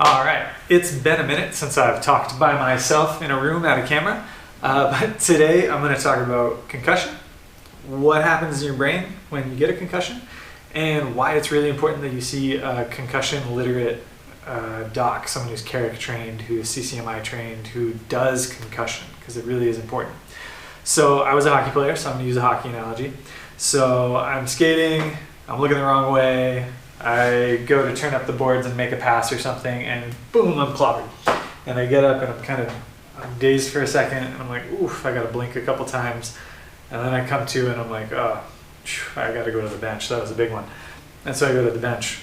All right, it's been a minute since I've talked by myself in a room at a camera, but today I'm going to talk about concussion, what happens in your brain when you get a concussion, and why it's really important that you see a concussion literate doc, someone who's Carrick trained, who's CCMI trained, who does concussion, because it really is important. So I was a hockey player, so I'm going to use a hockey analogy. So I'm skating, I'm looking the wrong way, I go to turn up the boards and make a pass or something, and boom, I'm clobbered. And I get up and I'm dazed for a second, and I'm like, oof, I gotta blink a couple times. And then I come to and I'm like, oh, I gotta go to the bench. That was a big one. And so I go to the bench.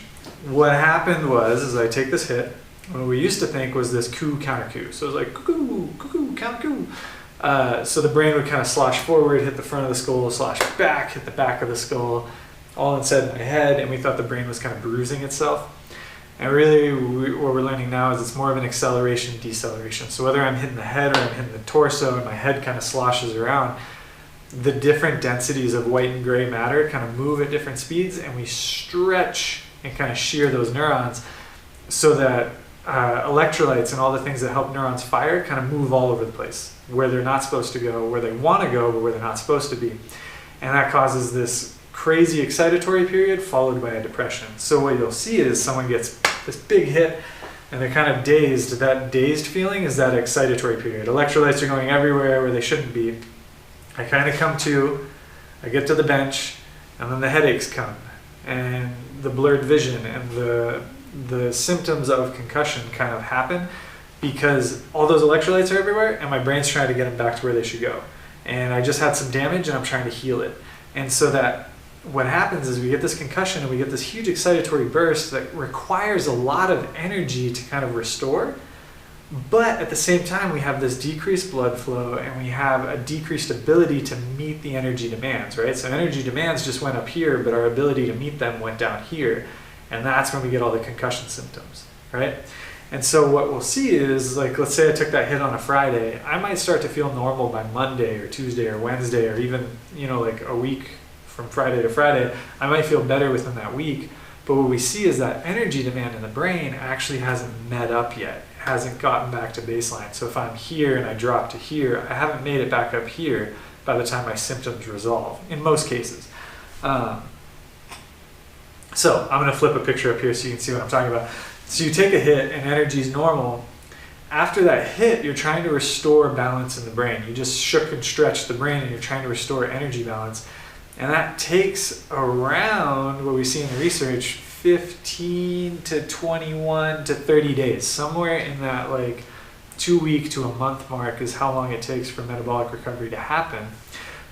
What happened was I take this hit. What we used to think was this coup, counter coup. So it was like, cuckoo, cuckoo, counter coup. So the brain would kind of slosh forward, hit the front of the skull, slosh back, hit the back of the skull, all inside my head, and we thought the brain was kind of bruising itself. And really what we're learning now is it's more of an acceleration, deceleration. So whether I'm hitting the head or I'm hitting the torso and my head kind of sloshes around, the different densities of white and gray matter kind of move at different speeds, and we stretch and kind of shear those neurons so that electrolytes and all the things that help neurons fire kind of move all over the place, where they're not supposed to go, where they want to go, but where they're not supposed to be. And that causes this crazy excitatory period followed by a depression. So what you'll see is someone gets this big hit and they're kind of dazed. That dazed feeling is that excitatory period. Electrolytes are going everywhere where they shouldn't be. I kind of come to, I get to the bench, and then the headaches come and the blurred vision and the symptoms of concussion kind of happen because all those electrolytes are everywhere and my brain's trying to get them back to where they should go. And I just had some damage and I'm trying to heal it. And so that what happens is we get this concussion and we get this huge excitatory burst that requires a lot of energy to kind of restore. But at the same time, we have this decreased blood flow and we have a decreased ability to meet the energy demands, right? So energy demands just went up here, but our ability to meet them went down here. And that's when we get all the concussion symptoms, right? And so what we'll see is, like, let's say I took that hit on a Friday, I might start to feel normal by Monday or Tuesday or Wednesday or even, like a week from Friday to Friday. I might feel better within that week. But what we see is that energy demand in the brain actually hasn't met up yet. It hasn't gotten back to baseline. So if I'm here and I drop to here, I haven't made it back up here by the time my symptoms resolve, in most cases. So I'm going to flip a picture up here so you can see what I'm talking about. So you take a hit and energy is normal. After that hit, you're trying to restore balance in the brain. You just shook and stretched the brain and you're trying to restore energy balance. And that takes around, what we see in the research, 15 to 21 to 30 days. Somewhere in that 2 week to a month mark is how long it takes for metabolic recovery to happen.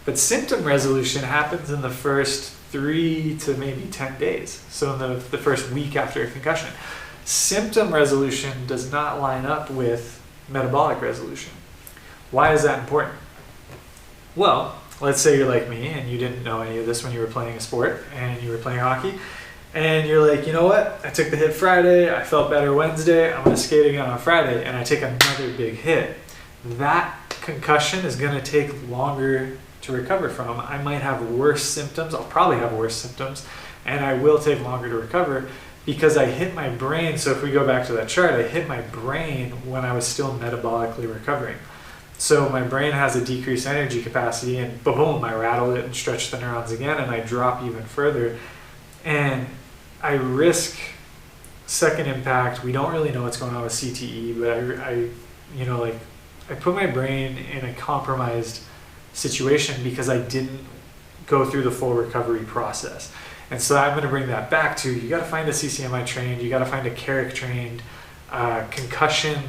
But symptom resolution happens in the first 3 to maybe 10 days. So in the first week after a concussion. Symptom resolution does not line up with metabolic resolution. Why is that important? Well, let's say you're like me and you didn't know any of this when you were playing a sport and you were playing hockey and you're like, you know what, I took the hit Friday, I felt better Wednesday, I'm going to skate again on Friday, and I take another big hit. That concussion is going to take longer to recover from. I might have worse symptoms, I'll probably have worse symptoms, and I will take longer to recover because I hit my brain. So if we go back to that chart, I hit my brain when I was still metabolically recovering. So my brain has a decreased energy capacity and boom, I rattle it and stretch the neurons again and I drop even further. And I risk second impact. We don't really know what's going on with CTE, but I put my brain in a compromised situation because I didn't go through the full recovery process. And so I'm going to bring that back to, you got to find a CCMI trained, you got to find a Carrick trained, concussion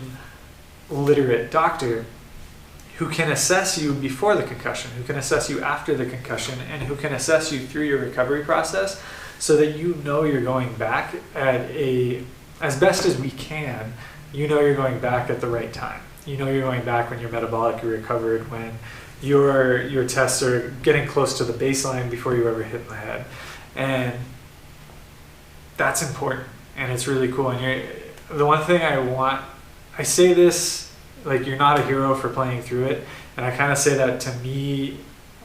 literate doctor who can assess you before the concussion, who can assess you after the concussion, and who can assess you through your recovery process so that you know you're going back as best as we can, you're going back at the right time. You're going back when you're metabolically recovered, when your tests are getting close to the baseline before you ever hit in the head. And that's important, and it's really cool. And the one thing I say this, you're not a hero for playing through it. And I kind of say that to me,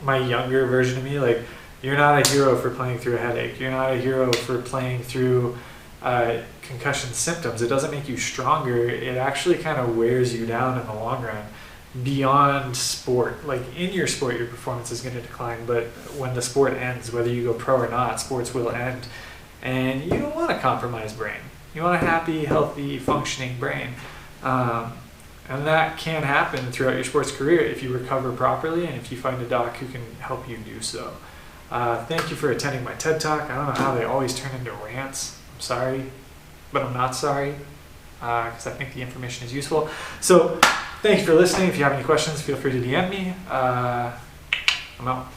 my younger version of me, you're not a hero for playing through a headache. You're not a hero for playing through concussion symptoms. It doesn't make you stronger. It actually kind of wears you down in the long run beyond sport. Like in your sport, your performance is going to decline, but when the sport ends, whether you go pro or not, sports will end. And you don't want a compromised brain. You want a happy, healthy, functioning brain. And that can happen throughout your sports career if you recover properly and if you find a doc who can help you do so. Thank you for attending my TED Talk. I don't know how they always turn into rants. I'm sorry, but I'm not sorry, because I think the information is useful. So thank you for listening. If you have any questions, feel free to DM me. I'm out.